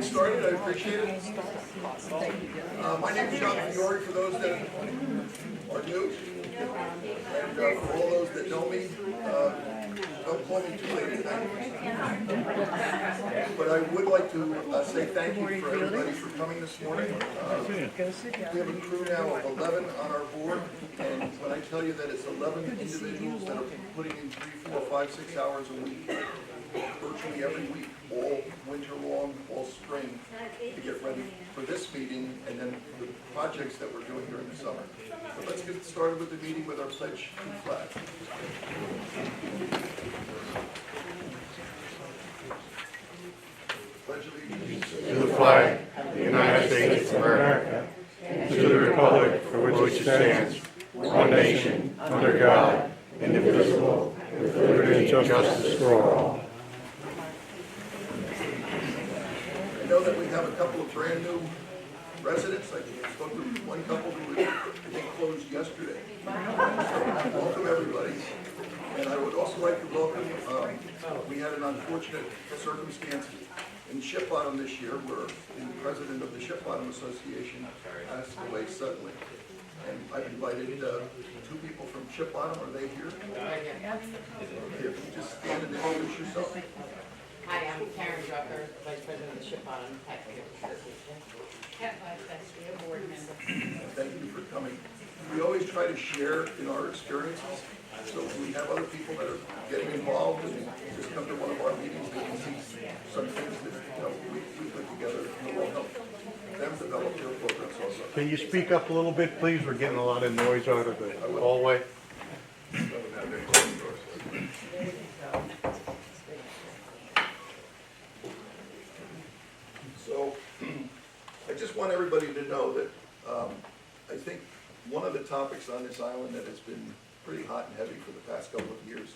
get started. I appreciate it. My name is John Fiore, for those that are new, and for all those that know me, don't call me too late tonight. But I would like to say thank you for everybody for coming this morning. We have a crew now of 11 on our board, and when I tell you that it's 11 individuals that are putting in 3, 4, 5, 6 hours a week, virtually every week, all winter long, all spring, to get ready for this meeting and then the projects that we're doing during the summer. So let's get started with the meeting with our pledge to flag. Pledge allegiance to the flag of the United States of America, and to the republic for which it stands, one nation, under God, indivisible, with liberty and justice for all. I know that we have a couple of brand new residents. I spoke to one couple who I think closed yesterday. So welcome everybody. And I would also like to welcome, we had an unfortunate circumstance in Ship Bottom this year where the president of the Ship Bottom Association passed away suddenly. And I've invited 2 people from Ship Bottom. Are they here? If you just stand and introduce yourself. Hi, I'm Karen Drucker, Vice President of the Ship Bottom Taxpayers Association. Board member. Thank you for coming. We always try to share in our experiences, so if we have other people that are getting involved and just come to one of our meetings, they can see some things that we put together and will help them develop their programs also. Can you speak up a little bit, please? We're getting a lot of noise out of the hallway. So I just want everybody to know that I think one of the topics on this island that has been pretty hot and heavy for the past couple of years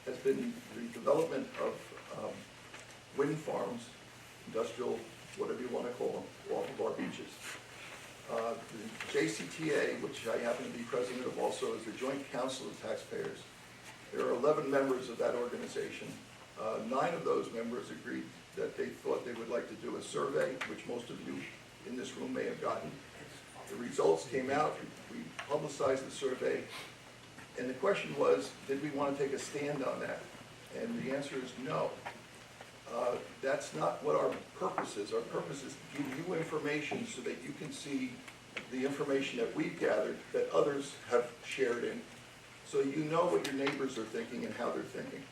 has been the development of wind farms, industrial, whatever you want to call them, off of our beaches. The JCTA, which I happen to be president of also, is the Joint Council of Taxpayers. There are 11 members of that organization. 9 of those members agreed that they thought they would like to do a survey, which most of you in this room may have gotten. The results came out, we publicized the survey, and the question was, did we want to take a stand on that? And the answer is no. That's not what our purpose is. Our purpose is to give you information so that you can see the information that we've gathered that others have shared in, so you know what your neighbors are thinking and how they're thinking.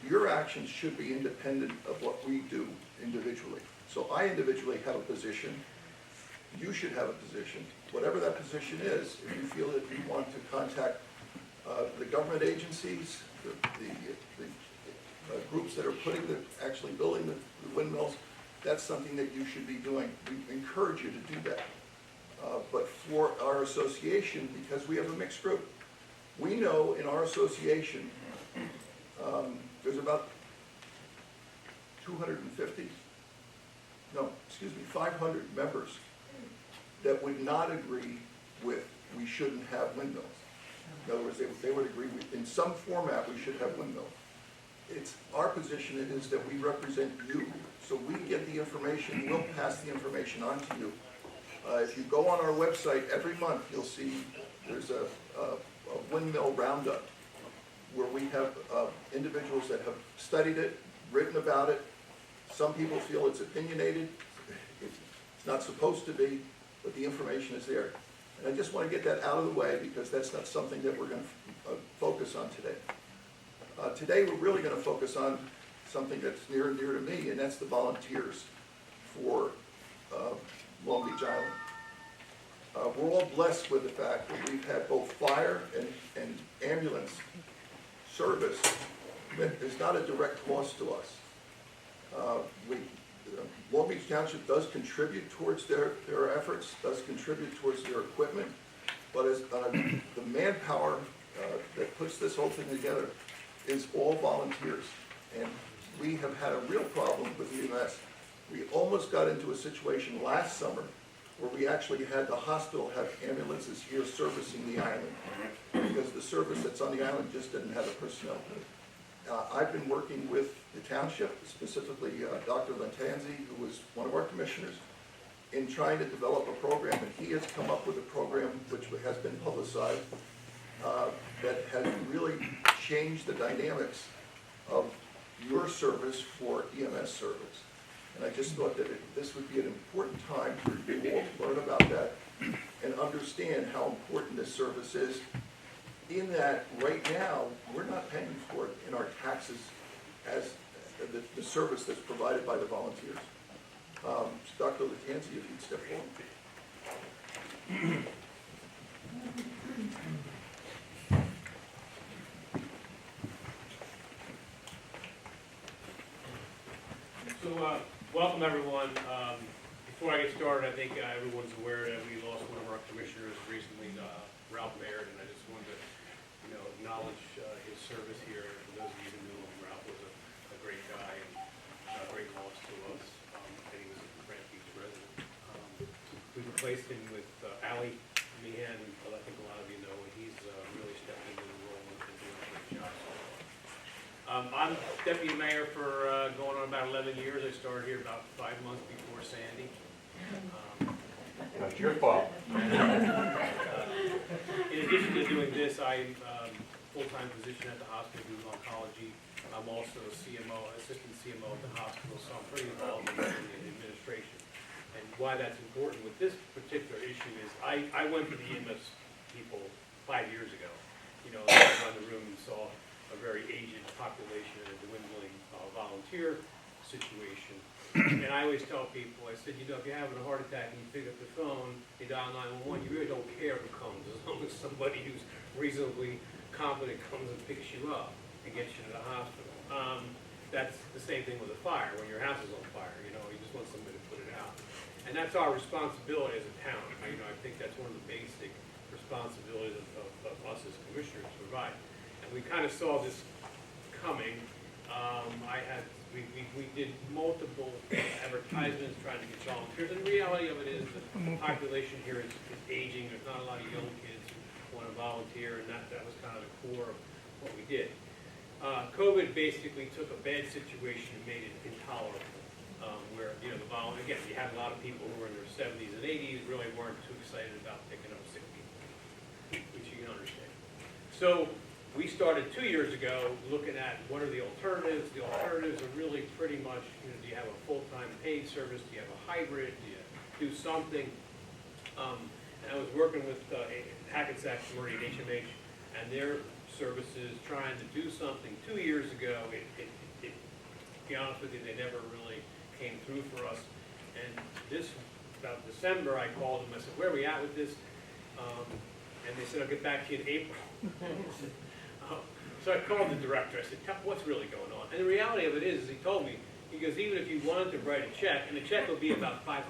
Your actions should be independent of what we do individually. So I individually have a position. You should have a position. Whatever that position is, if you feel that you want to contact the government agencies, the groups that are actually building the windmills, that's something that you should be doing. We encourage you to do that. But for our association, because we have a mixed group, we know in our association there's about 500 members that would not agree with we shouldn't have windmills. In other words, they would agree in some format we should have windmills. It's our position is that we represent you, so we get the information, we'll pass the information on to you. If you go on our website every month, you'll see there's a windmill roundup where we have individuals that have studied it, written about it. Some people feel it's opinionated. It's not supposed to be, but the information is there. And I just want to get that out of the way because that's not something that we're going to focus on today. Today we're really going to focus on something that's near and dear to me, and that's the volunteers for Long Beach Island. We're all blessed with the fact that we've had both fire and ambulance service that is not a direct cost to us. Long Beach Township does contribute towards their efforts, does contribute towards their equipment, but as the manpower that puts this whole thing together is all volunteers. And we have had a real problem with EMS. We almost got into a situation last summer where we actually had the hospital have ambulances here servicing the island because the service that's on the island just didn't have the personnel. I've been working with the township, specifically Dr. Lantanzi, who was one of our commissioners, in trying to develop a program, and he has come up with a program which has been publicized that has really changed the dynamics of your service for EMS service. And I just thought that this would be an important time for you all to learn about that and understand how important this service is, in that right now, we're not paying for it in our taxes as the service that's provided by the volunteers. Dr. Latanzi, if you'd step forward. So, welcome everyone. Before I get started, I think everyone's aware that we lost one of our commissioners recently, Ralph Baird, and I just wanted to, acknowledge his service here. For those of you who knew him, Ralph was a great guy and a great loss to us. And he was a Brant Beach resident. We replaced him with Ali Meehan, who I think a lot of you know, and he's really stepped into the role and been doing a great job so far. I'm deputy mayor for going on about 11 years. I started here about 5 months before Sandy. That's your fault. In addition to doing this, I'm full-time physician at the hospital doing oncology. I'm also a CMO, assistant CMO at the hospital, so I'm pretty involved in the administration. And why that's important with this particular issue is I went to the EMS people 5 years ago. Around the room and saw a very aged population and a dwindling volunteer situation. And I always tell people, I said, if you're having a heart attack and you pick up the phone, you dial 911, you really don't care who comes, as long as somebody who's reasonably competent comes and picks you up and gets you to the hospital. That's the same thing with a fire. When your house is on fire, you just want somebody to put it out. And that's our responsibility as a town. I think that's one of the basic responsibilities of us as commissioners to provide. And we kind of saw this coming. We did multiple advertisements trying to get volunteers, and the reality of it is that the population here is aging. There's not a lot of young kids who want to volunteer, and that was kind of the core of what we did. COVID basically took a bad situation and made it intolerable, where, again, you had a lot of people who were in their 70s and 80s really weren't too excited about picking up sick people, which you can understand. So we started 2 years ago looking at what are the alternatives. The alternatives are really pretty much, do you have a full-time paid service? Do you have a hybrid? Do you do something? And I was working with Hackensack Murray at HMH and their services trying to do something 2 years ago. To be honest with you, they never really came through for us. And about December, I called them. I said, where are we at with this? And they said, I'll get back to you in April. So I called the director. I said, what's really going on? And the reality of it is he told me, he goes, even if you wanted to write a check, and the check will be about $500,000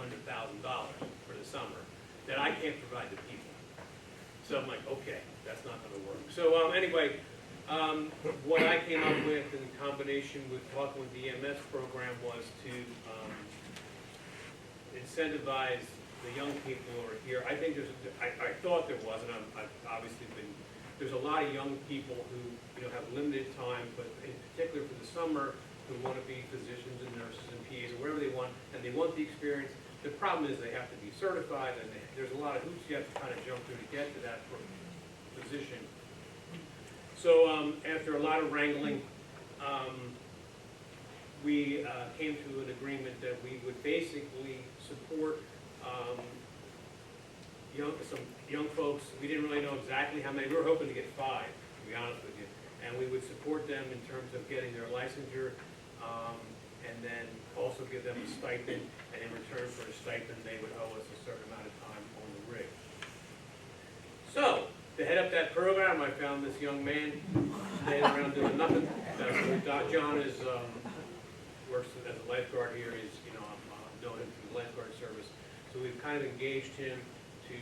for the summer, that I can't provide the people. So I'm like, okay, that's not going to work. So anyway, what I came up with in combination with talking with the EMS program was to incentivize the young people who are here. I think I thought there was, and I've obviously been, there's a lot of young people who have limited time, but in particular for the summer, who want to be physicians and nurses and PAs or whatever they want, and they want the experience. The problem is they have to be certified, and there's a lot of hoops you have to kind of jump through to get to that position. So after a lot of wrangling, we came to an agreement that we would basically support some young folks. We didn't really know exactly how many. We were hoping to get 5, to be honest with you. And we would support them in terms of getting their licensure, and then also give them a stipend. And in return for a stipend, they would owe us a certain amount of time on the rig. So to head up that program, I found this young man standing around doing nothing. John is works as a lifeguard here. I've known him through the lifeguard service. So we've kind of engaged him to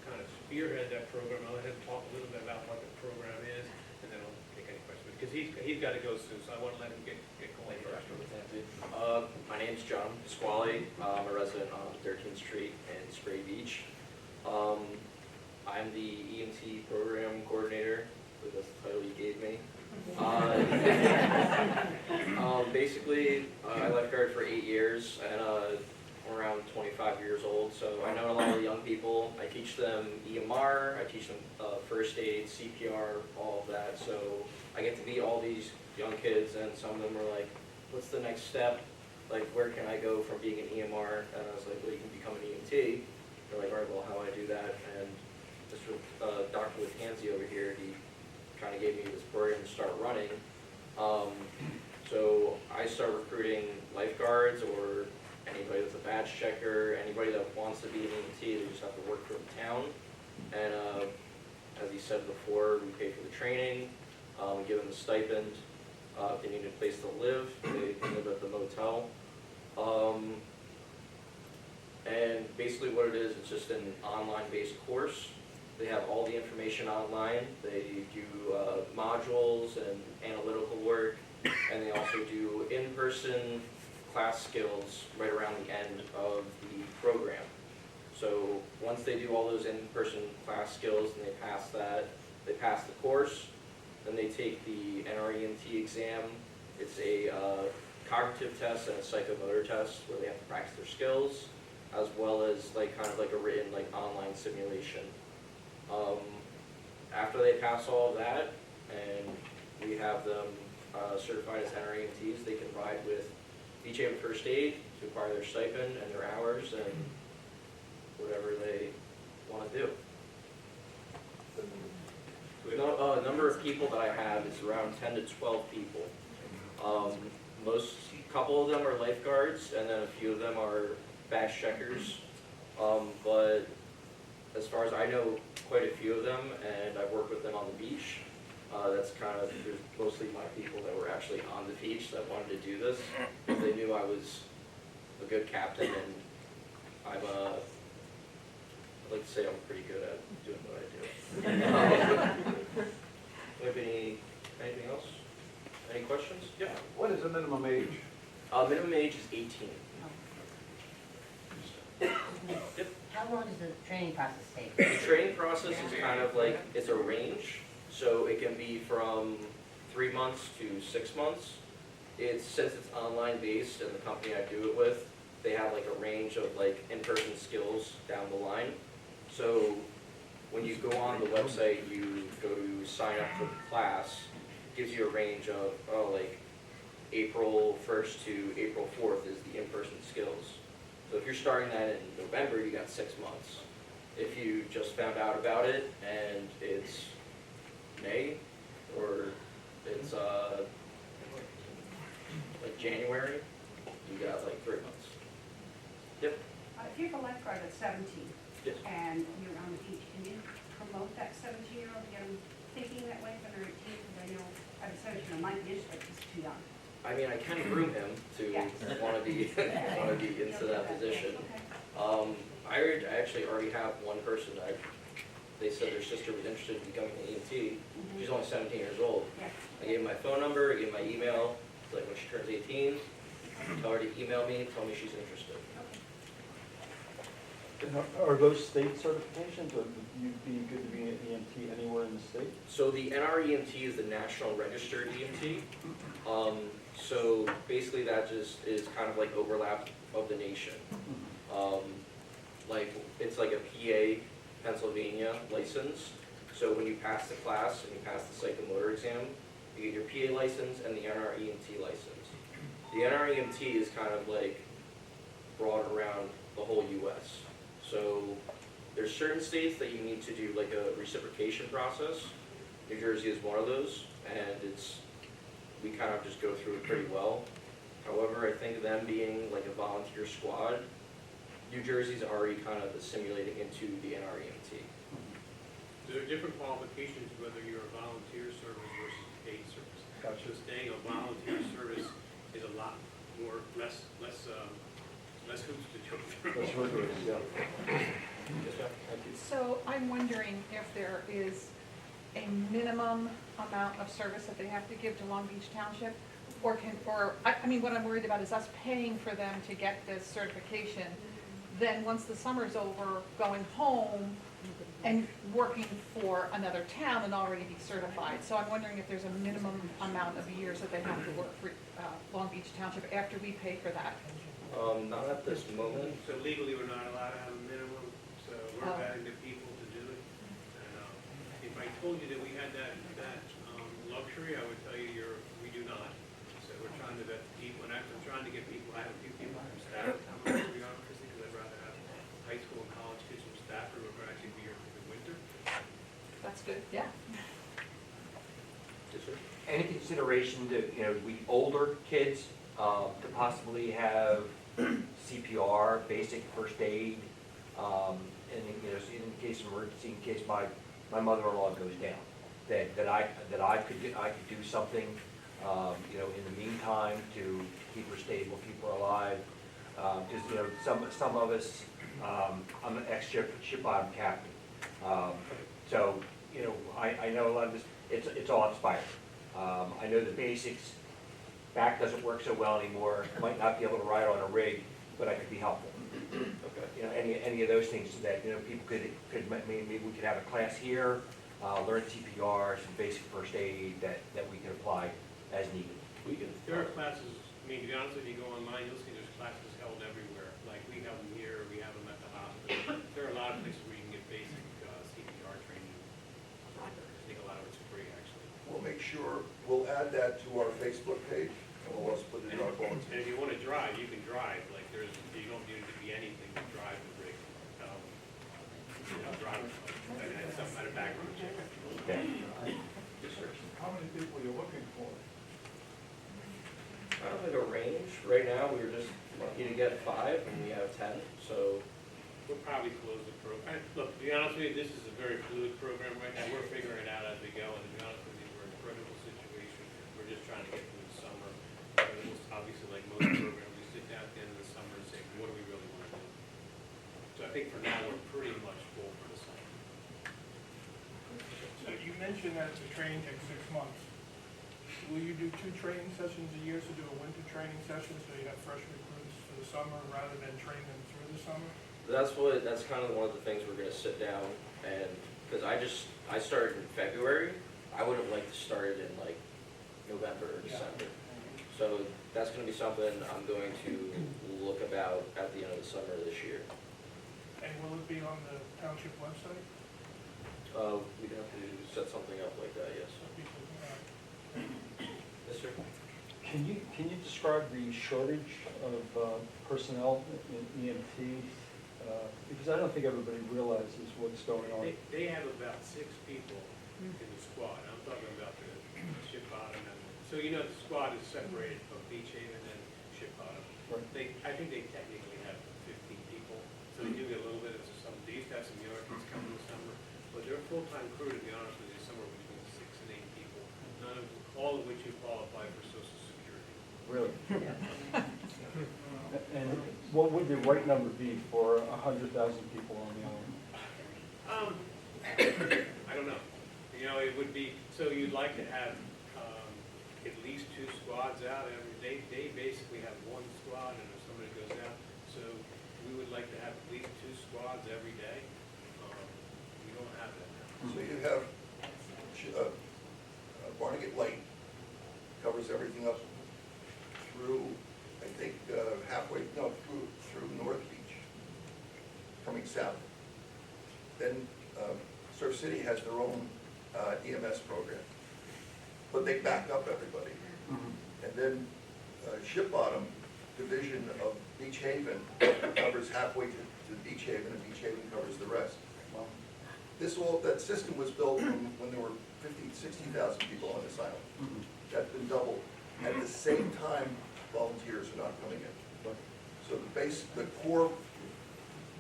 kind of spearhead that program. I'll let him talk a little bit about what the program is, and then I'll take any questions. Because he's got to go soon, so I want to let him get going first. My name's John Pasquale. I'm a resident on 13th Street in Spray Beach. I'm the EMT program coordinator, so that's the title you gave me. Basically, I lifeguard for 8 years, and I'm around 25 years old, so I know a lot of the young people. I teach them EMR, I teach them first aid, CPR, all of that, so I get to meet all these young kids, and some of them are like, what's the next step? Like, where can I go from being an EMR? And I was like, well, you can become an EMT. They're like, all right, well, how do I do that? And this was Dr. Latanzi over here, he kind of gave me this program to start running. So I start recruiting lifeguards or anybody that's a badge checker, anybody that wants to be an EMT, they just have to work for the town. And as he said before, we pay for the training, we give them a stipend. If they need a place to live, they can live at the motel. And basically what it is, it's just an online-based course. They have all the information online. They do modules and analytical work, and they also do in-person class skills right around the end of the program. So once they do all those in-person class skills and they pass that, they pass the course, then they take the NREMT exam. It's a cognitive test and a psychomotor test where they have to practice their skills, as well as like kind of like a written like online simulation. After they pass all of that, and we have them certified as NREMTs, they can ride with BJ First Aid to acquire their stipend and their hours and whatever they want to do. The number of people that I have is around 10 to 12 people. Couple of them are lifeguards, and then a few of them are badge checkers. But as far as I know, quite a few of them, and I've worked with them on the beach. That's kind of, there's mostly my people that were actually on the beach that wanted to do this. They knew I was a good captain, and I'd like to say I'm pretty good at doing what I do. Do you have anything else? Any questions? Yeah. What is the minimum age? Minimum age is 18. Yep. How long does the training process take? The training process is kind of like, it's a range, so it can be from 3 months to 6 months. Since it's online based and the company I do it with, they have like a range of like in-person skills down the line. So when you go on the website, you go to sign up for the class, it gives you a range of, like April 1st to April 4th is the in-person skills. So if you're starting that in November, you got 6 months. If you just found out about it and it's May, or it's like January, you got like 3 months. Yep. If you have a lifeguard at 17 Yes. and you're on the beach, can you promote that 17-year-old, get them thinking that way when they're 18? Because I know, I have a 17-year-old, might be interested, he's too young. I mean, I can groom him to Yes. want to be into that position. Okay. I actually already have one person that they said their sister was interested in becoming an EMT. She's only 17 years old. Yeah. I gave her my phone number, I gave her my email. It's like when she turns 18, tell her to email me, tell me she's interested. Are those state certifications, or would you be good to be an EMT anywhere in the state? So the NREMT is the National Registered EMT. So basically that just is kind of like overlap of the nation. Like, it's like a PA, Pennsylvania license. So when you pass the class and you pass the psychomotor exam, you get your PA license and the NREMT license. The NREMT is kind of like broad around the whole US. So there's certain states that you need to do like a reciprocation process. New Jersey is one of those, and we kind of just go through it pretty well. However, I think them being like a volunteer squad, New Jersey's already kind of assimilating into the NREMT. There are different qualifications whether you're a volunteer service versus paid service. Gotcha. So staying a volunteer service is a lot more, less hoops to jump through. That's rigorous, yeah. Yes, ma'am? Thank you. So I'm wondering if there is a minimum amount of service that they have to give to Long Beach Township? I mean, what I'm worried about is us paying for them to get this certification. Then once the summer's over, going home, and working for another town and already be certified. So I'm wondering if there's a minimum amount of years that they have to work for Long Beach Township after we pay for that. Not at this moment. So legally, we're not allowed to have a minimum, so we're Oh. vetting the people to do it. And if I told you that we had that luxury, I would tell you we do not. So we're trying to vet the people, and actually I'm trying to get people, I have a few people from Stafford coming to be honest, because I'd rather have high school and college kids from Stafford who are actually be here for the winter. That's good, yeah. Yes, sir. Any consideration to, we older kids, to possibly have CPR, basic first aid, and, in case of emergency, in case my mother-in-law goes down, that I could do something, in the meantime to keep her stable, keep her alive. Because, some of us, I'm an ex-ship bottom captain. So, I know a lot of this, it's all expired. I know the basics, back doesn't work so well anymore, might not be able to ride on a rig, but I could be helpful. Okay. Any of those things that, people could, maybe we could have a class here, learn CPR, some basic first aid that we can apply as needed. There are classes, to be honest with you, go online, you'll see there's classes held everywhere. Like, we have them here, we have them at the hospital. There are a lot of places where you can get basic CPR training. I think a lot of it's free, actually. We'll make sure, we'll add that to our Facebook page, and we'll also put it in our bulletin. And if you want to drive, you can drive. Like, you don't need to be anything to drive the rig. Drive, and something at a background check. Okay. Yes, sir. How many people are you looking for? I don't think a range. Right now, we were just lucky to get 5, and we have 10, so. We'll probably close the program. Look, to be honest with you, this is a very fluid program right now. We're figuring it out as we go, and to be honest with you, we're in a critical situation. We're just trying to get through the summer. Obviously, like most programs, we sit down at the end of the summer and say, what do we really want to do? So I think for now, we're pretty much full for the summer. So you mentioned that the training takes 6 months. Will you do 2 training sessions a year, so do a winter training session, so you have fresh recruits for the summer, rather than train them through the summer? That's kind of one of the things we're gonna sit down and, because I started in February. I would have liked to start it in like November or December. So that's gonna be something I'm going to look about at the end of the summer this year. And will it be on the township website? We'd have to set something up like that, yes. Yes, sir. Can you describe the shortage of personnel in EMT? Because I don't think everybody realizes what's going on. They have about 6 people in the squad. I'm talking about the ship bottom. So the squad is separated from Beach Haven and ship bottom. Right. I think they technically have 15 people, so they do get a little bit of some. They used to have some yard kids come in the summer, but they're a full-time crew, to be honest with you, somewhere between 6 and 8 people, all of which you qualify for Social Security. Really? And what would the right number be for 100,000 people on the island? I don't know. It would be, so you'd like to have at least 2 squads out every day. They basically have 1 squad, and if somebody goes out, so we would like to have at least 2 squads every day. We don't have that now. So you have Barnegat Lake, covers everything up through, I think, through North Beach, coming south. Then Surf City has their own EMS program, but they back up everybody. And then Ship Bottom division of Beach Haven covers halfway to Beach Haven, and Beach Haven covers the rest. That system was built when there were 50,000, 60,000 people on this island. That's been doubled. At the same time, volunteers are not coming in. So the core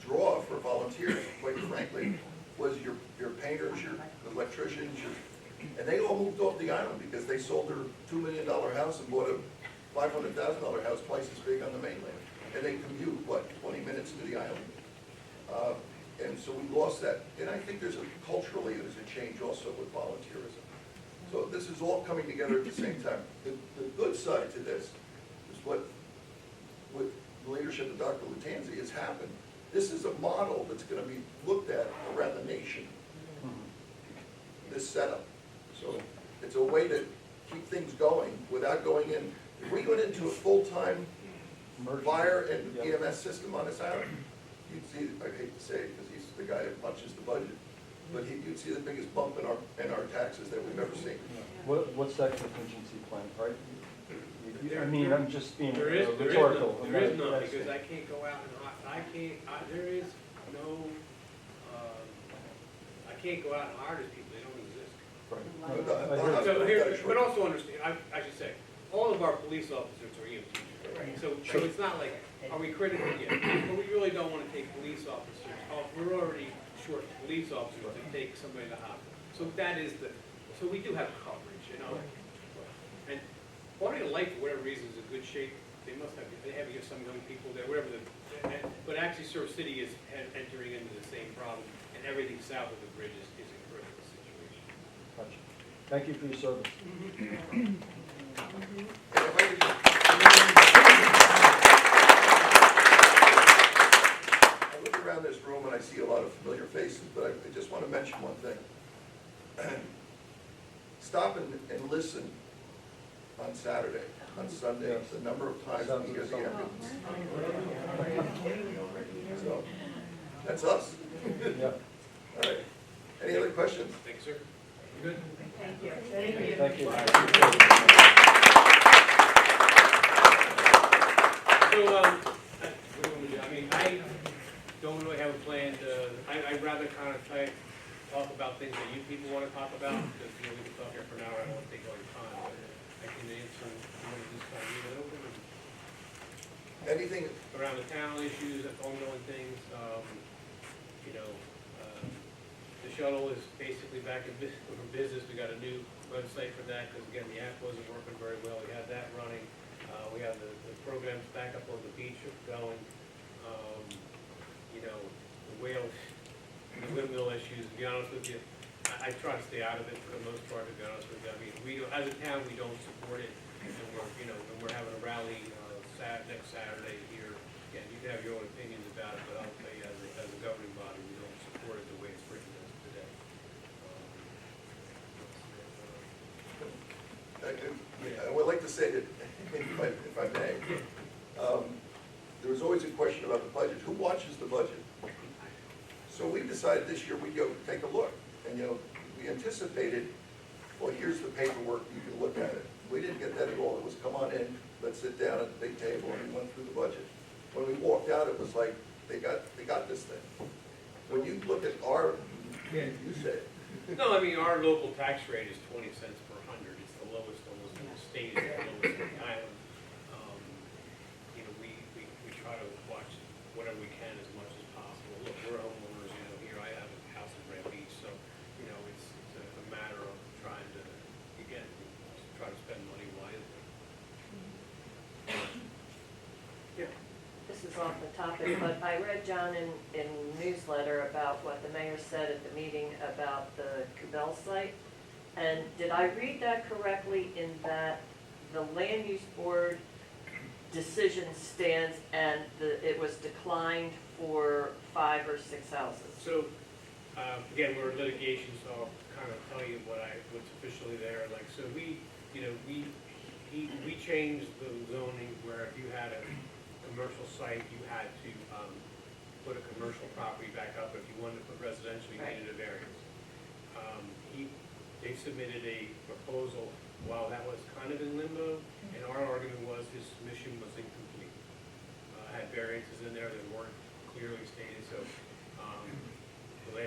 draw for volunteers, quite frankly, was your painters, your electricians, and they all moved off the island because they sold their $2 million house and bought a $500,000 house twice as big on the mainland. And they commute, 20 minutes to the island. And so we lost that. And I think culturally, there's a change also with volunteerism. So this is all coming together at the same time. The good side to this is what, with the leadership of Dr. Lutanzi, has happened. This is a model that's going to be looked at around the nation. this setup. So it's a way to keep things going without going in. If we went into a full-time fire and Yeah. EMS system on this island, you'd see, I hate to say it, because he's the guy that punches the budget, but you'd see the biggest bump in our taxes that we've ever seen. What's that contingency plan, right? I mean, I'm just being There is rhetorical. none, there is none, because I can't go out and, there is no, I can't go out and hire these people, they don't exist. Right. But I hear you. So here, but also understand, I should say, all of our police officers are EMTs. So it's not like, are we critical yet? But we really don't want to take police officers off. We're already short police officers to take somebody to hospital. So that is so we do have coverage, you know? And quality of life, for whatever reason, is in good shape. They have some young people there, whatever but actually Surf City is entering into the same problem, and everything south of the bridge is a critical situation. Gotcha. Thank you for your service. I look around this room and I see a lot of familiar faces, but I just want to mention one thing. Stop and listen on Saturday, on Sunday, Yes. the number of times Sounds we hear the exciting. ambulance. So, that's us. Yeah. All right. Any other questions? Thank you, sir. You good? Thank you. Thank you. So, what do you want me to do? I mean, I don't really have a plan to, I'd rather kind of talk about things that you people want to talk about, because, we can talk here for an hour, I don't want to take all your time, but I can answer, this kind of leave it open, Anything, around the town issues, ongoing things, the shuttle is basically back in business, we got a new website for that, because again, the app wasn't working very well, we had that running. We have the programs back up on the beach going, the windmill issues, to be honest with you, I try to stay out of it for the most part, to be honest with you. I mean, as a town, we don't support it, and we're having a rally, next Saturday here. Again, you can have your own opinions about it, but I'll tell you, as a governing body, we don't support it the way it's written as today. I would like to say that, if I may, there was always a question about the budget. Who watches the budget? So we decided this year we'd go take a look. And, we anticipated, well, here's the paperwork, you can look at it. We didn't get that at all. It was, come on in, let's sit down at the big table, and we went through the budget. When we walked out, it was like, they got this thing. When you look at you say it. No, I mean, our local tax rate is 20 cents per hundred. It's the lowest almost in the state, it's the lowest in the island. We try to watch whatever we can as much as possible. Look, we're homeowners, here I have a house in Brant Beach, so, it's a matter of trying to, again, try to spend money wisely. Yeah. This is off the topic, but I read, John, in newsletter about what the mayor said at the meeting about the Cabell site. And did I read that correctly in that the land use board decision stands and it was declined for 5 or 6 houses? So, again, we're in litigation, so I'll kind of tell you what's officially there. Like, so we changed the zoning where if you had a commercial site, you had to put a commercial property back up. If you wanted to put residential, you needed a variance. They submitted a proposal while that was kind of in limbo, and our argument was his submission was incomplete. Had variances in there that weren't clearly stated, so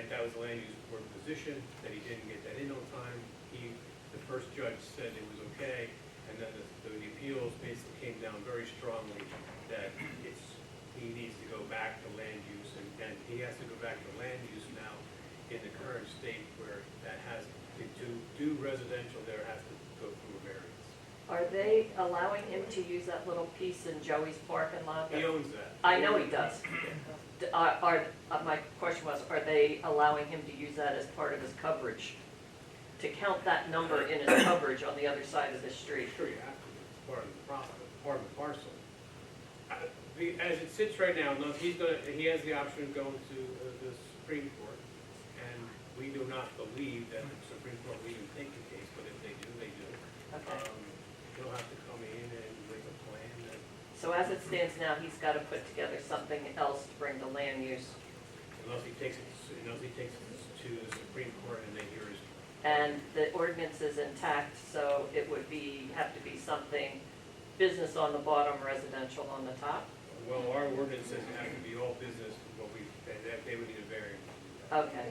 that was the land use board position, that he didn't get that in on time. The first judge said it was okay, and then the appeals basically came down very strongly that he needs to go back to land use, and he has to go back to land use now in the current state where that has to do residential, there has to go through a variance. Are they allowing him to use that little piece in Joey's parking lot? He owns that. I know he does. My question was, are they allowing him to use that as part of his coverage? To count that number in his coverage on the other side of the street? Sure, you have to, it's part of the process, part of the parcel. As it sits right now, no, he has the option of going to the Supreme Court, and we do not believe that the Supreme Court will even take the case, but if they do, they do. Okay. He'll have to come in and make a plan that, So as it stands now, he's got to put together something else to bring the land use. unless he takes it to the Supreme Court and they hear his. And the ordinance is intact, so it would have to be something, business on the bottom, residential on the top? Well, our ordinance says it has to be all business, but they would need a variance. Okay.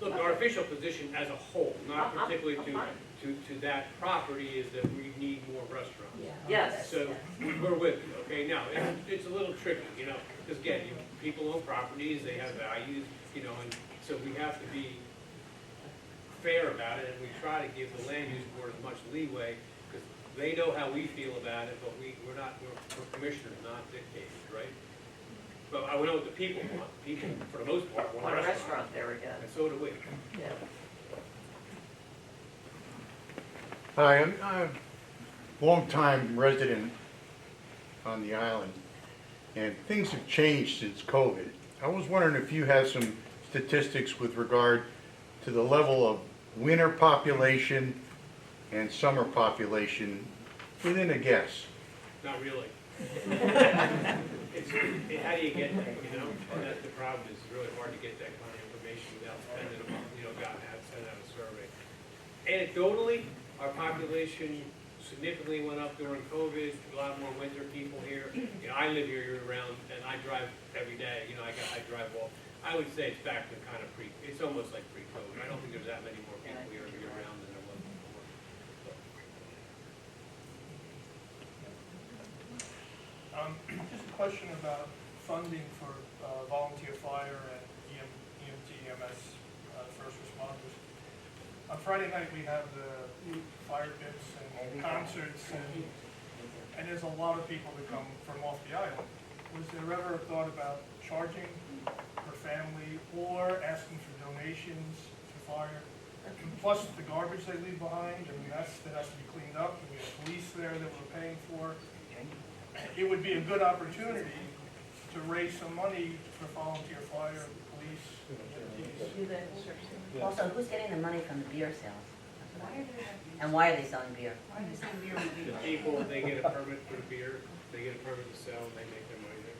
Look, our official position as a whole, not I'm particularly fine. to that property, is that we need more restaurants. Yes. So we're with you, okay? Now, it's a little tricky, you know, because again, people own properties, they have values, you know, and so we have to be fair about it, and we try to give the land use board as much leeway, because they know how we feel about it, but we're commissioners, not dictators, right? But I know what the people want. People, for the most part, want Want a a restaurant. restaurant there again, And so do we. yeah. Hi, I'm a longtime resident on the island, and things have changed since COVID. I was wondering if you had some statistics with regard to the level of winter population and summer population within a guess. Not really. How do you get that, you know? And that's the problem, it's really hard to get that kind of information without spending a month, you know, send out a survey. Anecdotally, our population significantly went up during COVID, a lot more winter people here. You know, I live here year-round, and I drive every day, you know, I drive off. I would say it's back to kind of it's almost like pre-COVID. I don't think there's that many more people here year-round than there was before. Just a question about funding for volunteer fire and EMT, EMS, first responders. On Friday night, we have the fire pits and concerts, and there's a lot of people that come from off the island. Was there ever a thought about charging per family or asking for donations to fire? Plus the garbage they leave behind, and that has to be cleaned up, and we have police there that we're paying for. It would be a good opportunity to raise some money for volunteer fire, police, EMTs. Also, who's getting the money from the beer sales? Why are there, And why are they selling beer? why are they saying beer on the The beach? people, they get a permit for the beer, they get a permit to sell, and they make their money there.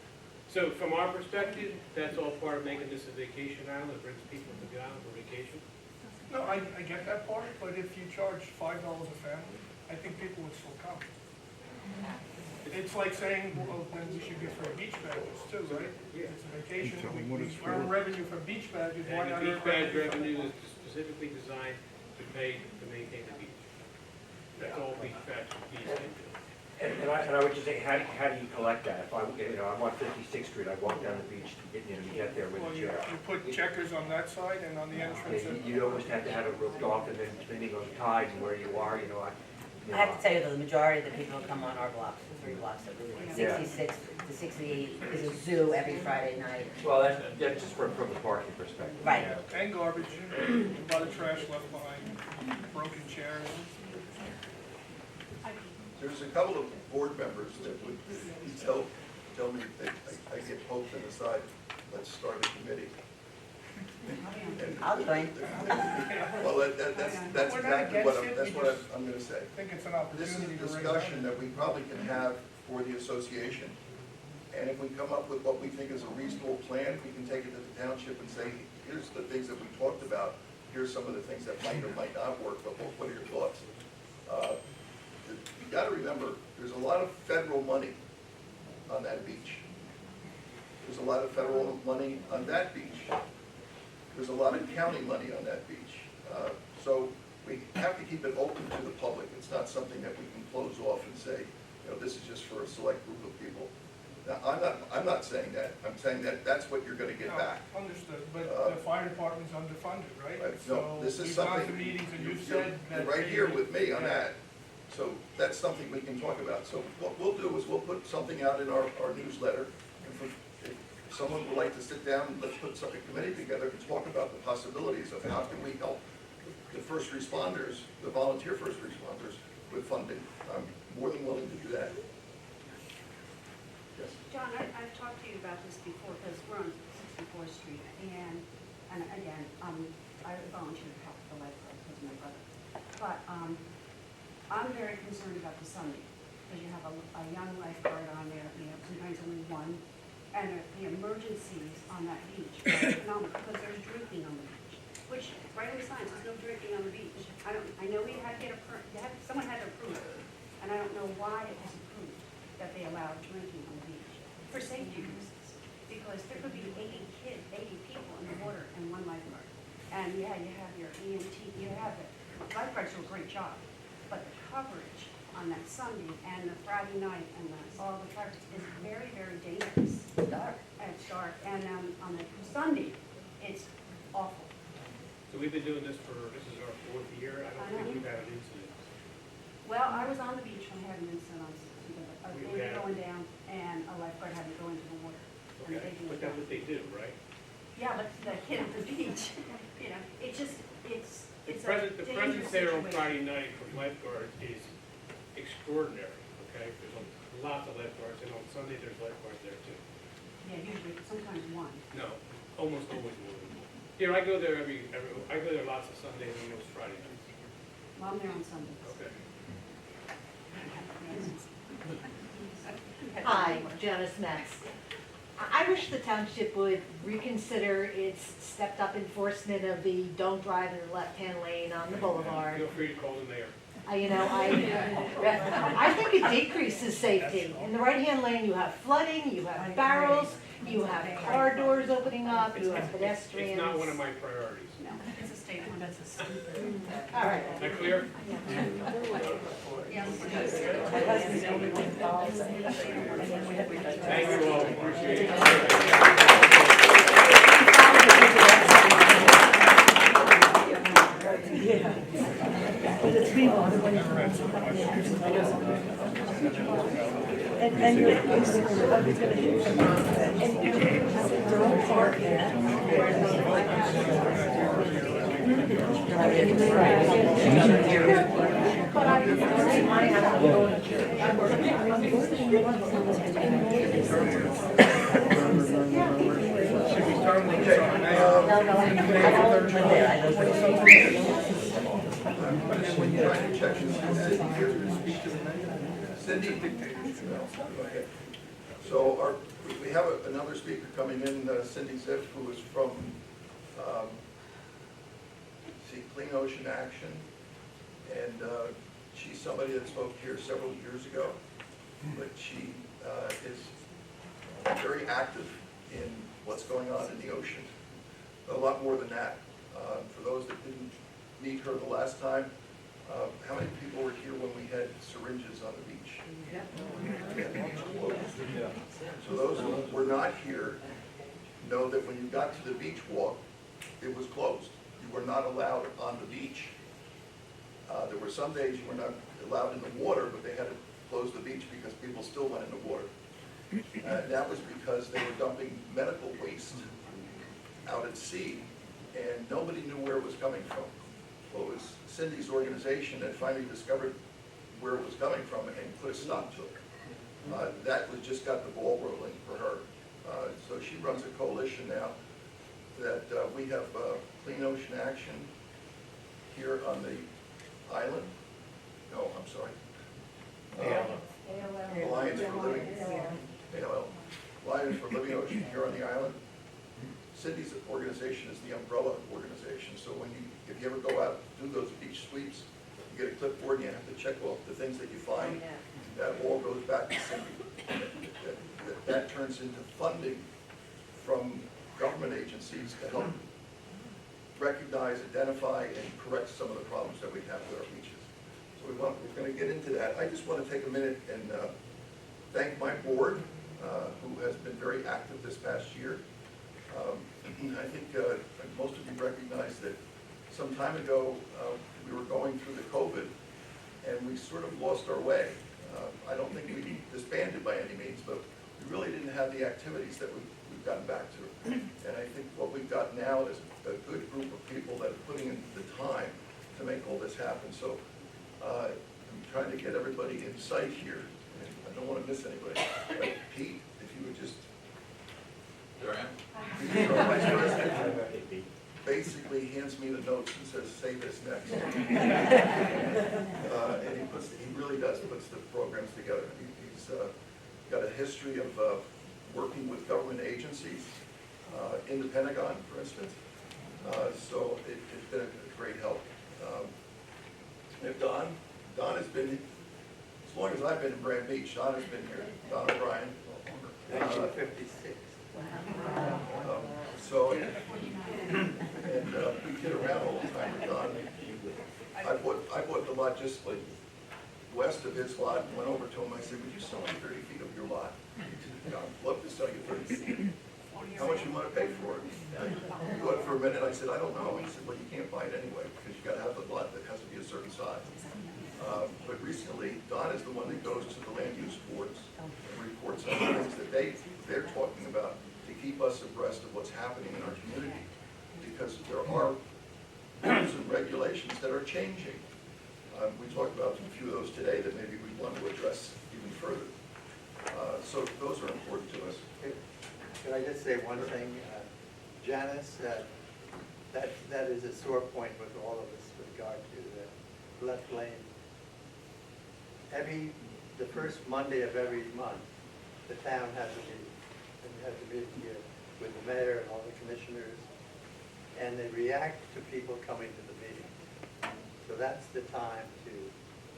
So from our perspective, that's all part of making this a vacation island. It brings people to the island for vacation. No, I get that part, but if you charge $5 a family, I think people would still come. It's like saying, well, then we should give free beach badges too, right? Yeah. It's a vacation, we earn revenue from beach badges, why And not the earn beach badge revenue? revenue is specifically designed to maintain the beach. That's all beach badge fees can do. And I would just say, how do you collect that? If I'm on 56th Street, I walk down the beach to get there with Well, a you chair. put checkers on that side and on the entrance. You almost have to have it roped off, and then depending on the tide and where you are, I have to tell you though, the majority of the people who come on our blocks, the 3 blocks that we live in, Yeah. 66 to 68 is a zoo every Friday night. Well, that's just from the parking perspective. Right. Yeah, and garbage, a lot of trash left behind, broken chairs. There's a couple of board members that would tell me that I get poked in the side, let's start a committee. I'll join. Well, that's We're not exactly what against it, that's we what just I'm gonna say. I think it's an This is opportunity a to raise discussion money. that we probably can have for the association. And if we come up with what we think is a reasonable plan, we can take it to the township and say, here's the things that we talked about, here's some of the things that might or might not work, but what are your thoughts? You gotta remember, there's a lot of federal money on that beach. There's a lot of federal money on that beach. There's a lot of county money on that beach. So we have to keep it open to the public. It's not something that we can close off and say, this is just for a select group of people. Now, I'm not saying that. I'm saying that that's what you're gonna get No, back. Understood, but the fire department's underfunded, right? Right, no, this is So we've gone something. to meetings and you've you're said that. right here they- with me on Yeah. that. So that's something we can talk about. So what we'll do is we'll put something out in our newsletter. If someone would like to sit down, let's put a committee together and talk about the possibilities of how can we help the first responders, the volunteer first responders with funding. I'm more than willing to do that. Yes. John, I've talked to you about this before, because we're on 64th Street, and and again, I volunteered to help the lifeguard because of my brother. But, I'm very concerned about the Sunday, because you have a young lifeguard on there, sometimes only one, and the emergencies on that beach are phenomenal, because there's drinking on the beach, which, right in the signs, there's no drinking on the beach. I know we had to get someone had to approve it, and I don't know why it was approved that they allowed drinking on the beach, for safety reasons, because there could be 80 people in the water and one lifeguard. And yeah, you have your EMT, you have the lifeguards do a great job, but the coverage on that Sunday and the Friday night and all the traffic is very, very dangerous. It's dark. And it's dark, and on the Sunday, it's awful. So we've been doing this this is our 4th year, I don't think we've had an incident. Well, I was on the beach when I had an incident on Sunday, but We they were had- going down, and a lifeguard had to go into the water. And Okay, they but that's what they do, right? Yeah, but the kid at the beach, it's just, it's The a presence dangerous there on situation. Friday night for lifeguards is extraordinary, okay? There's lots of lifeguards, and on Sunday there's lifeguards there too. Yeah, usually, sometimes one. No, almost always more than one. Here, I go there I go there lots of Sundays and most Friday nights. Well, I'm there on Sundays. Okay. Hi, Janice Metz. I wish the township would reconsider its stepped-up enforcement of the don't drive in the left-hand lane on the boulevard. Feel free to call the mayor. I think it decreases safety. In the right-hand lane, you have flooding, you have barrels, you have car doors opening up, you have pedestrians. It's not one of my priorities. No, it's a state one, that's a stupid. All right. Is that clear? Thank you all, appreciate it. Cindy? So we have another speaker coming in, Cindy Ziff, who is from Clean Ocean Action. And she's somebody that spoke here several years ago, but she is very active in what's going on in the ocean. A lot more than that. For those that didn't meet her the last time, how many people were here when we had syringes on the beach? So those who were not here know that when you got to the beach walk, it was closed. You were not allowed on the beach. There were some days you were not allowed in the water, but they had to close the beach because people still went in the water. That was because they were dumping medical waste out at sea, and nobody knew where it was coming from. Well, it was Cindy's organization that finally discovered where it was coming from and put a stop to it. That was just got the ball rolling for her. So she runs a coalition now that we have Clean Ocean Action here on the island. No, I'm sorry. Alliance for Living, ALL. Alliance for Living Ocean here on the island. Cindy's organization is the umbrella organization. So if you ever go out and do those beach sweeps, you get a clipboard and you have to check off the things that you find. That all goes back to Cindy. That turns into funding from government agencies to help recognize, identify, and correct some of the problems that we have with our beaches. So we're going to get into that. I just want to take a minute and thank my board, who has been very active this past year. I think most of you recognize that some time ago we were going through the COVID and we sort of lost our way. I don't think we disbanded by any means, but we really didn't have the activities that we've gotten back to. And I think what we've got now is a good group of people that are putting in the time to make all this happen. So I'm trying to get everybody in sight here. I don't want to miss anybody. But Pete, if you would just... There I am. Pete, our Vice President. basically hands me the notes and says, say this next. And he really does, puts the programs together. He's got a history of working with government agencies, in the Pentagon, for instance. So it's been a great help. And Don has been, as long as I've been in Brant Beach, Don has been here, Don O'Brien. 1956. So, and we get around all the time with Don. I bought the lot just like west of his lot, and went over to him, I said, would you sell me 30 feet of your lot? He said, I'd love to sell you 30 feet. How much you want to pay for it? I thought for a minute, I said, I don't know. He said, well, you can't buy it anyway, because you got to have the lot that has to be a certain size. But recently, Don is the one that goes to the land use boards and reports on the things that they're talking about to keep us abreast of what's happening in our community. Because there are rules and regulations that are changing. We talked about a few of those today that maybe we want to address even further. So those are important to us. Could I just say one thing? Janice, that is a sore point with all of us with regard to the left lane. The first Monday of every month, the town has a meeting. And we have a meeting here with the mayor and all the commissioners. And they react to people coming to the meeting. So that's the time to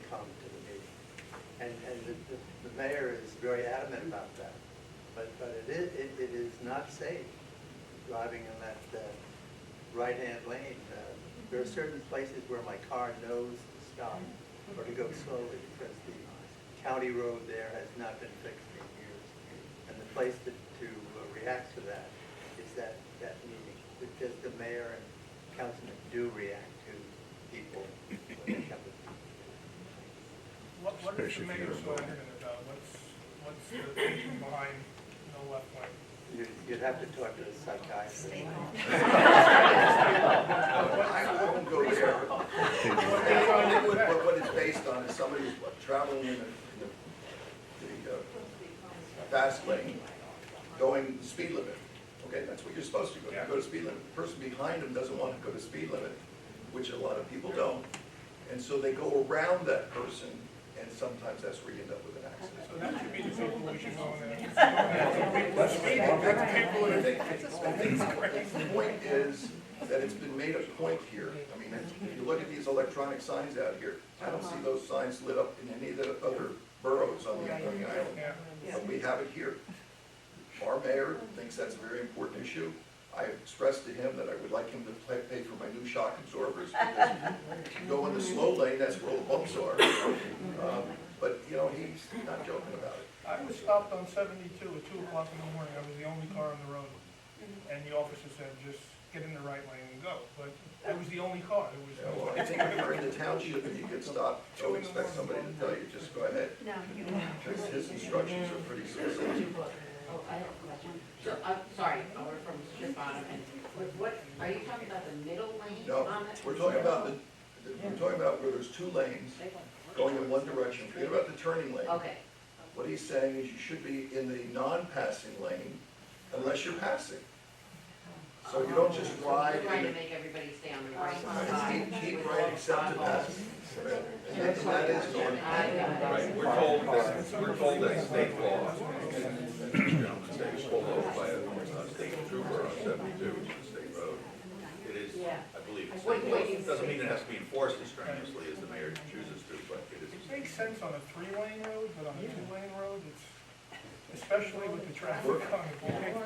come to the meeting. And the mayor is very adamant about that. But it is not safe driving in that right-hand lane. There are certain places where my car knows to stop or to go slowly because the county road there has not been fixed in years. And the place to react to that is that meeting, because the mayor and councilmen do react to people when they come to. What is the mayor so adamant about? What's the thinking behind no left lane? You'd have to talk to the psychiatrist. I won't go there. What it's based on is somebody who's traveling in the fast lane, going the speed limit. Okay, that's what you're supposed to go. You go to speed limit. The person behind them doesn't want to go to speed limit, which a lot of people don't. And so they go around that person, and sometimes that's where you end up with an accident. So that should be the people we should go in there. I think the point is that it's been made a point here. I mean, if you look at these electronic signs out here, I don't see those signs lit up in any of the other boroughs on the island. But we have it here. Our mayor thinks that's a very important issue. I expressed to him that I would like him to pay for my new shock absorbers, because if you go in the slow lane, that's where all the bumps are. But, you know, he's not joking about it. I was stopped on 72 at 2 o'clock in the morning. I was the only car on the road. And the officer said, just get in the right lane and go. But I was the only car. It was. Yeah, well, I think if you're in the township and you get stopped, don't expect somebody to tell you, just go ahead. No, you Because his instructions are pretty specific. Oh, I have a question. So, I'm sorry, we're from Shipon, and what, are you talking about the middle lane No, on that? we're talking about we're talking about where there's two lanes going in one direction. Forget about the turning lane. Okay, What he's saying is you should be in the non-passing lane unless you're passing. So you don't just ride. we're trying to make everybody stay on the right side. Keep right except to pass. And that is normal. Right, we're told that state law, the state was pulled over by a state trooper on 72, which is a state road. It is, I believe, it's state law. It doesn't mean it has to be enforced as strenuously as the mayor chooses to, but it is. It makes sense on a 3-lane road, but on a 2-lane road, it's, especially with the traffic on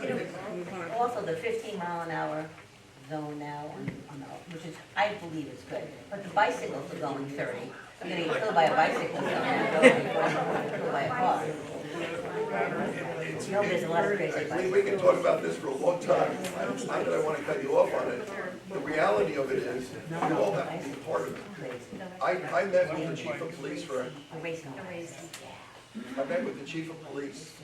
the. Also, the 15-mile-an-hour zone now, which is, I believe is good, but the bicycles are going 30. You're gonna get killed by a bicycle, so you're going killed by a car. No, there's a lot of crazy bicycles. We can talk about this for a long time. It's not that I want to cut you off on it. The reality of it is, we all have to be part of it. I met with the chief of police I met with the chief of police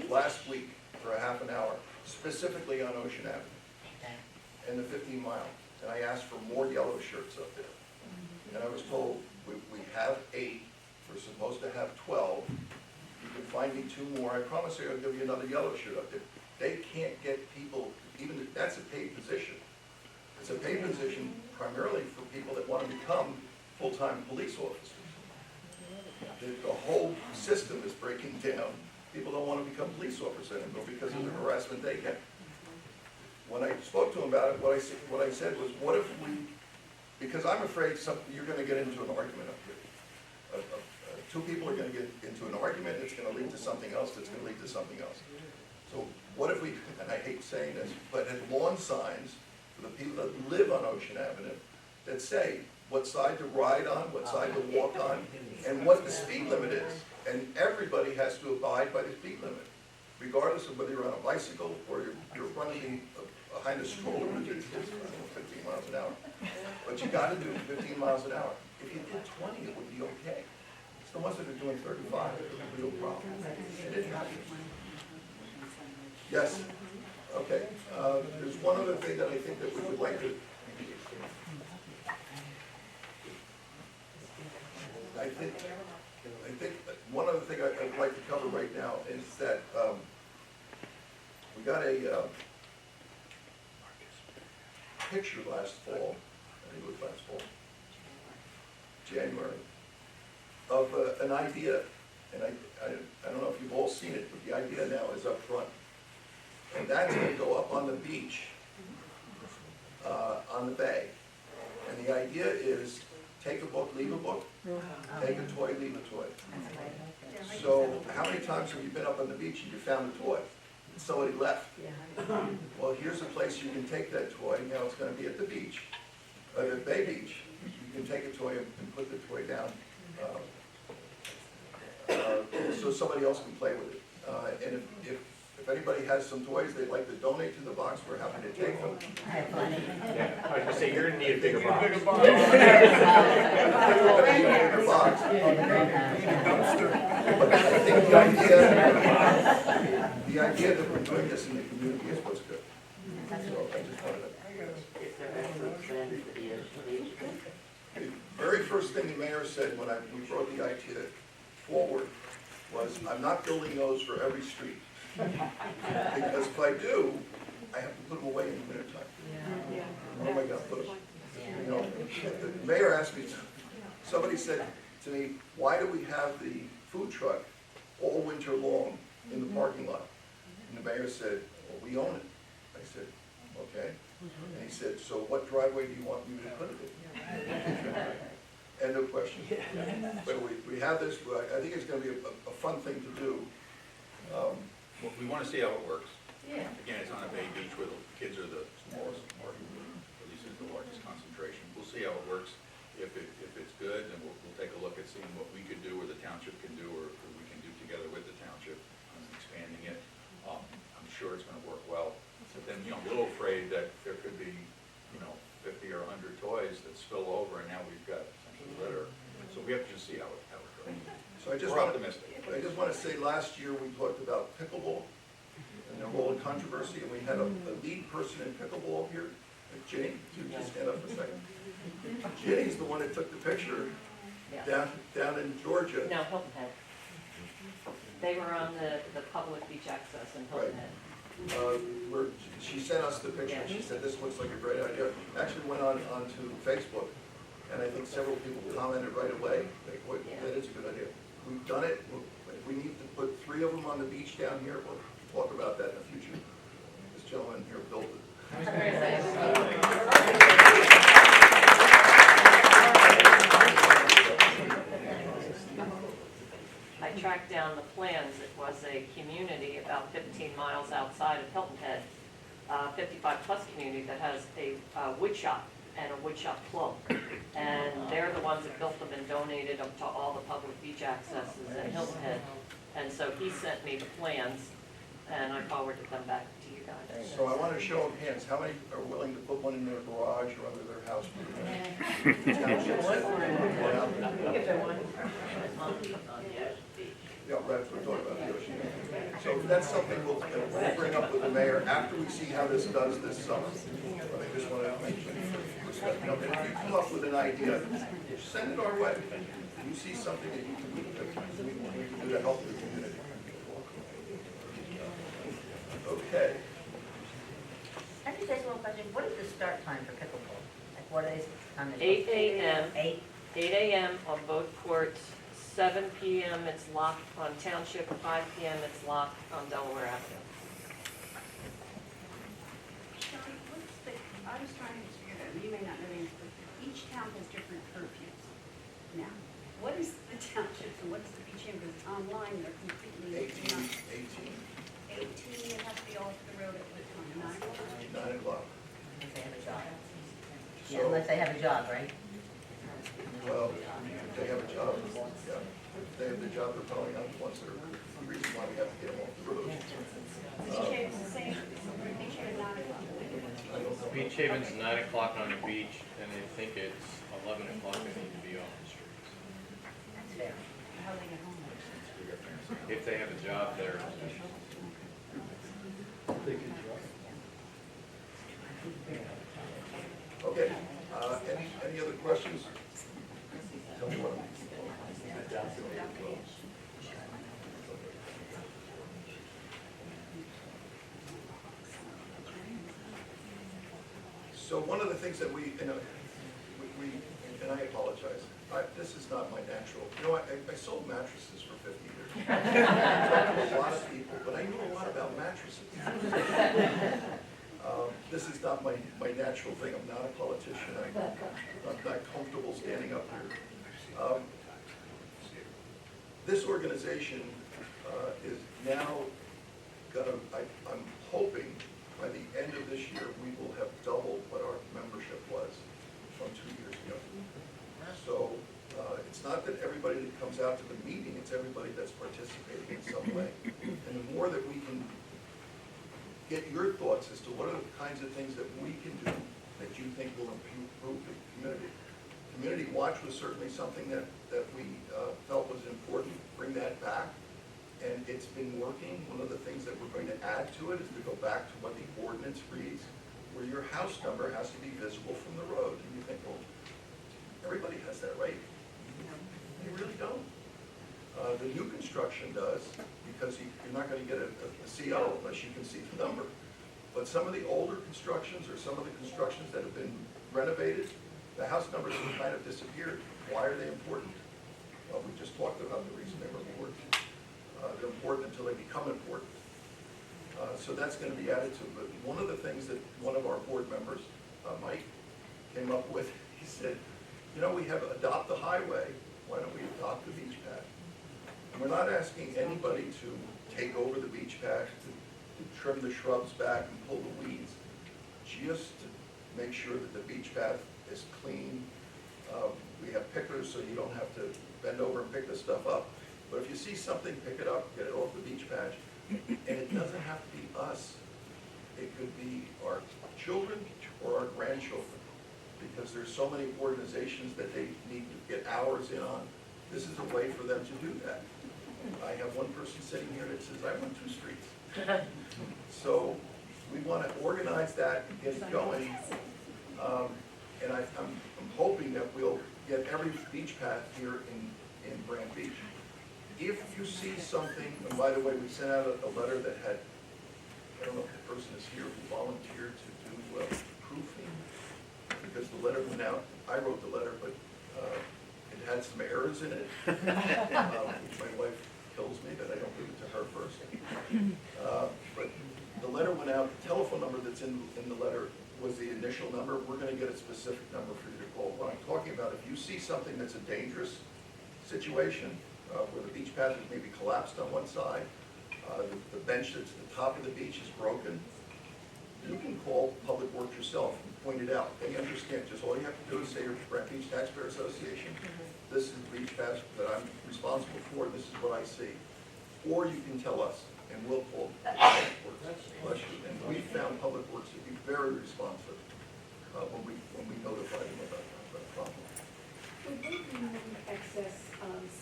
last week for a half an hour, specifically on Ocean Avenue and the 15 mile. And I asked for more yellow shirts up there. And I was told, we have 8, we're supposed to have 12. You can find me 2 more. I promise you I'll give you another yellow shirt up there. They can't get people, even, that's a paid position. It's a paid position primarily for people that want to become full-time police officers. The whole system is breaking down. People don't want to become police officers anymore because of the harassment they get. When I spoke to him about it, what I said was, what if we, because I'm afraid you're going to get into an argument up here. Two people are going to get into an argument, it's going to lead to something else, that's going to lead to something else. So what if we, and I hate saying this, but had lawn signs for the people that live on Ocean Avenue that say what side to ride on, what side to walk on, and what the speed limit is. And everybody has to abide by the speed limit, regardless of whether you're on a bicycle or you're running behind a stroller with your kids, 15 miles an hour. But you gotta do 15 miles an hour. If you did 20, it would be okay. It's the ones that are doing 35 that are a real problem. It didn't happen. Yes? Okay. There's one other thing that I think that we would like to, I think one other thing I'd like to cover right now is that we got a picture last fall, I think it was last fall, January, of an idea, and I don't know if you've all seen it, but the idea now is up front. And that's going to go up on the beach, on the bay. And the idea is take a book, leave a book, take a toy, leave a toy. So how many times have you been up on the beach and you found a toy? And somebody left. Well, here's a place you can take that toy. Now it's going to be at the beach, the Bay Beach. You can take a toy and put the toy down so somebody else can play with it. And if anybody has some toys they'd like to donate to the box, we're happy to take them. Yeah, I was gonna say, you're gonna need a bigger box. Bigger box. But I think the idea that we're doing this in the community is what's good. So I just wanted to. Is there actually a plan for the beach? The very first thing the mayor said when we brought the idea forward was, I'm not building those for every street. Because if I do, I have to put them away in the wintertime. Where am I gonna put them? You know, the mayor asked me, somebody said to me, why do we have the food truck all winter long in the parking lot? And the mayor said, well, we own it. I said, okay. And he said, so what driveway do you want me to put it in? End of question. But we have this, I think it's gonna be a fun thing to do. Well, we want to see how it works. Yeah. Again, it's on a Bay Beach where the kids are the smallest, or at least is the largest concentration. We'll see how it works. If it's good, then we'll take a look at seeing what we could do, or the township can do, or we can do together with the township on expanding it. I'm sure it's going to work well. But then, I'm a little afraid that there could be, 50 or 100 toys that spill over, and now we've got essentially litter. So we have to just see how it goes. So I just We're want optimistic. to say, last year we talked about pickleball and the role of controversy, and we had a lead person in pickleball here, Ginny. You just stand up for a second. Ginny's the one that took the picture down in Georgia. No, Hilton Head. They were on the public beach access in Hilton Head. Where she sent us the picture, and she said, this looks like a great idea. Actually went onto Facebook, and I think several people commented right away, like, boy, that is a good idea. We've done it. If we need to put 3 of them on the beach down here, we'll talk about that in the future. This gentleman here built it. I tracked down the plans. It was a community about 15 miles outside of Hilton Head, 55-plus community that has a wood shop and a wood shop club. And they're the ones that built them and donated them to all the public beach accesses in Hilton Head. And so he sent me the plans, and I forwarded them back to you guys. So I want to show of hands, how many are willing to put one in their garage or under their house? Yeah, that's what we're talking about, the ocean. So that's something we'll bring up with the mayor after we see how this does this summer. But I just want to mention, if you come up with an idea, send it our way. If you see something that you can do to help the community. Okay. I just ask one question, what is the start time for pickleball? time is 8 a.m., 8? 8 a.m. on both courts, 7 p.m. it's locked on Township, 5 p.m. it's locked on Delaware Avenue. Shelley, what's the, I was trying to figure that, you may not know the answer, but each town has different curfews. Now, what is the township and what's the beach end? Because online, they're completely. 18, 18, you have to be off the road at what time, 9 o'clock? 9 o'clock. If they have a job. Yeah, So, unless they have a job, right? well, if they have a job, yeah. If they have the job, they're probably not the ones that are the reason why we have to get them off the road. Beach Haven's the same, Beach Haven 9 o'clock. I don't know. Beach Haven's 9 o'clock on the beach, and I think it's 11 o'clock they need to be off the streets. That's fair. How they get home. If they have a job there. They can drive. Okay, any other questions? Tell me what. So one of the things that we, and I apologize, this is not my natural, you know, I sold mattresses for 50 years. I talked to a lot of people, but I knew a lot about mattresses. This is not my natural thing. I'm not a politician. I'm not comfortable standing up here. This organization is now gonna, I'm hoping by the end of this year, we will have doubled what our membership was from 2 years ago. So it's not that everybody that comes out to the meeting, it's everybody that's participating in some way. And the more that we can get your thoughts as to what are the kinds of things that we can do that you think will improve the community. Community watch was certainly something that we felt was important, bring that back. And it's been working. One of the things that we're going to add to it is to go back to what the ordinance reads, where your house number has to be visible from the road. And you think, well, everybody has that right. They really don't. The new construction does, because you're not going to get a CO unless you can see the number. But some of the older constructions or some of the constructions that have been renovated, the house numbers have kind of disappeared. Why are they important? Well, we just talked about the reason they were important. They're important until they become important. So that's going to be added to it. But one of the things that one of our board members, Mike, came up with, he said, you know, we have adopt the highway. Why don't we adopt the beach pad? And we're not asking anybody to take over the beach pad, to trim the shrubs back and pull the weeds, just to make sure that the beach path is clean. We have pickers so you don't have to bend over and pick the stuff up. But if you see something, pick it up, get it off the beach patch. And it doesn't have to be us. It could be our children or our grandchildren, because there's so many organizations that they need to get hours in on. This is a way for them to do that. I have one person sitting here that says, I run 2 streets. So we want to organize that and get it going. And I'm hoping that we'll get every beach path here in Brant Beach. If you see something, and by the way, we sent out a letter that had, I don't know if the person is here who volunteered to do proofing, because the letter went out, I wrote the letter, but it had some errors in it. My wife kills me that I don't give it to her first. But the letter went out, the telephone number that's in the letter was the initial number. We're going to get a specific number for you to call. What I'm talking about, if you see something that's a dangerous situation, where the beach path is maybe collapsed on one side, the bench that's at the top of the beach is broken, you can call Public Works yourself and point it out. They understand. Just all you have to do is say to Brant Beach Taxpayers Association, this is the beach path that I'm responsible for, this is what I see. Or you can tell us, and we'll call Public Works. Bless you. And we found Public Works to be very responsive when we notify them about that problem. Would they remove excess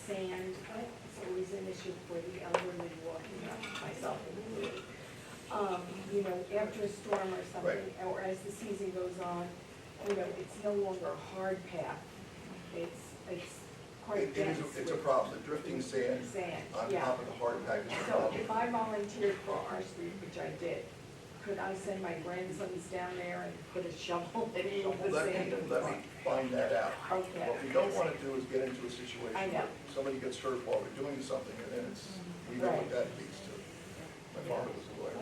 sand? It's always an issue for the elderly walking up, myself included. You know, after a storm or something, Right. or as the season goes on, you know, it's no longer a hard path. It's quite dense. It's a problem. The drifting sand Sand, on yeah. top of the hard pack is a So problem. if I volunteered for our street, which I did, could I send my grandsons down there and put a shovel and move the Let sand? me find that out. Okay. What we don't want to do is get into a situation I know. where somebody gets hurt while they're doing something, and then we know what that leads to. My father was a lawyer.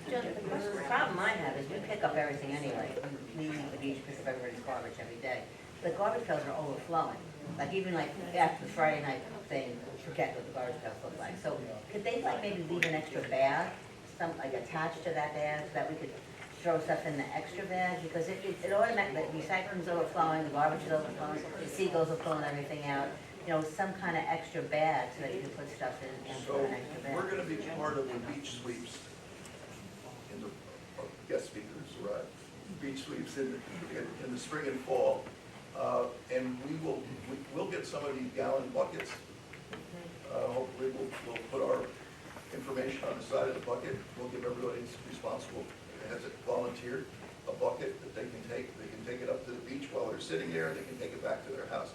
The problem I have is we pick up everything anyway. We leave the beach, pick up everybody's garbage every day. The garbage pails are overflowing. Like even like after the Friday night thing, forget what the garbage pails look like. So could they like maybe leave an extra bag, some like attached to that bag, so that we could throw stuff in the extra bag? Because it automatically, the recycling's overflowing, the garbage is overflowing, the seagulls are pulling everything out. You know, some kind of extra bag so that you can put stuff in and So put an extra bag. we're gonna be part of the beach sweeps in the, guest speakers, right? Beach sweeps in the spring and fall. And we'll get some of these gallon buckets. Hopefully we'll put our information on the side of the bucket. We'll give everybody who's responsible, has it volunteered, a bucket that they can take. They can take it up to the beach while they're sitting there, and they can take it back to their house.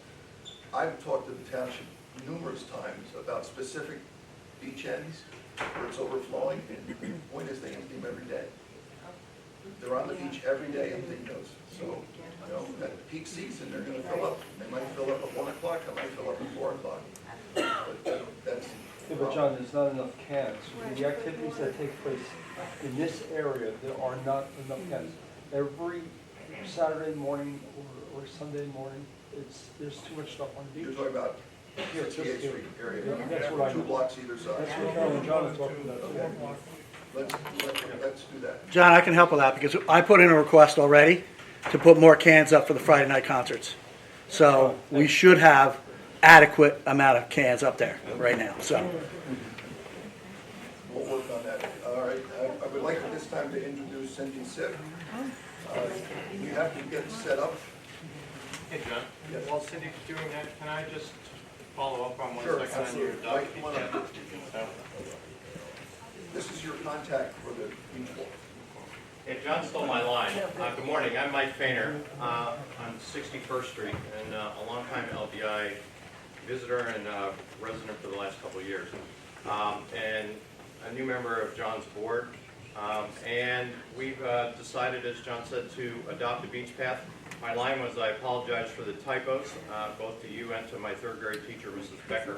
I've talked to the township numerous times about specific beach ends where it's overflowing, and the point is they empty them every day. They're on the beach every day emptying those. So, you know, at peak season, they're gonna fill up. They might fill up at 1 o'clock, they might fill up at 4 o'clock. But that's. Yeah, but John, there's not enough cans. The activities that take place in this area, there are not enough cans. Every Saturday morning or Sunday morning, there's too much stuff on the You're beach. talking about Yeah, just 68th here. Street area. Yeah, that's what I Two meant. blocks either side. That's what Carol and John are talking about. Okay. Let's do that. John, I can help with that because I put in a request already to put more cans up for the Friday night concerts. So we should have adequate amount of cans up there right now, so. We'll work on that. All right, I would like at this time to introduce Cindy Sipp. We have to get set up. Hey, John. Yes. While Cindy's doing that, can I just follow up on Sure, 1 second on your absolutely. Mike, document? come on up. This is your contact for the beach walk. Hey, John stole my line. Good morning, I'm Mike Fainer, on 61st Street, and a longtime LBI visitor and resident for the last couple of years. And a new member of John's board. And we've decided, as John said, to adopt a beach path. My line was, I apologize for the typos, both to you and to my third grade teacher, Mrs. Becker.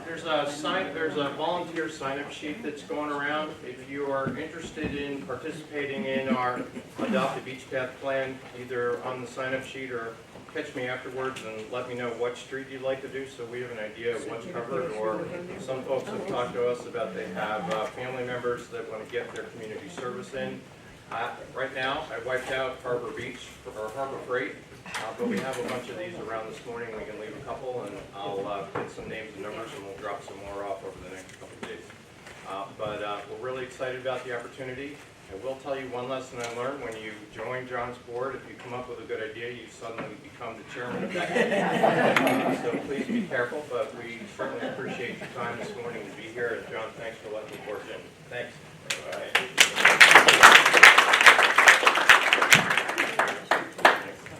And there's a volunteer sign-up sheet that's going around. If you are interested in participating in our Adopt a Beach Path plan, either on the sign-up sheet or catch me afterwards and let me know what street you'd like to do so we have an idea of what's covered. Or some folks have talked to us about they have family members that want to get their community service in. Right now, I wiped out Harbor Beach, or Harbor Freight, but we have a bunch of these around this morning. We can leave a couple, and I'll get some names and numbers, and we'll drop some more off over the next couple of days. But we're really excited about the opportunity. I will tell you one lesson I learned: when you join John's board, if you come up with a good idea, you suddenly become the chairman of that committee. So please be careful, but we certainly appreciate your time this morning to be here. And John, thanks for letting me work in. Thanks. All right.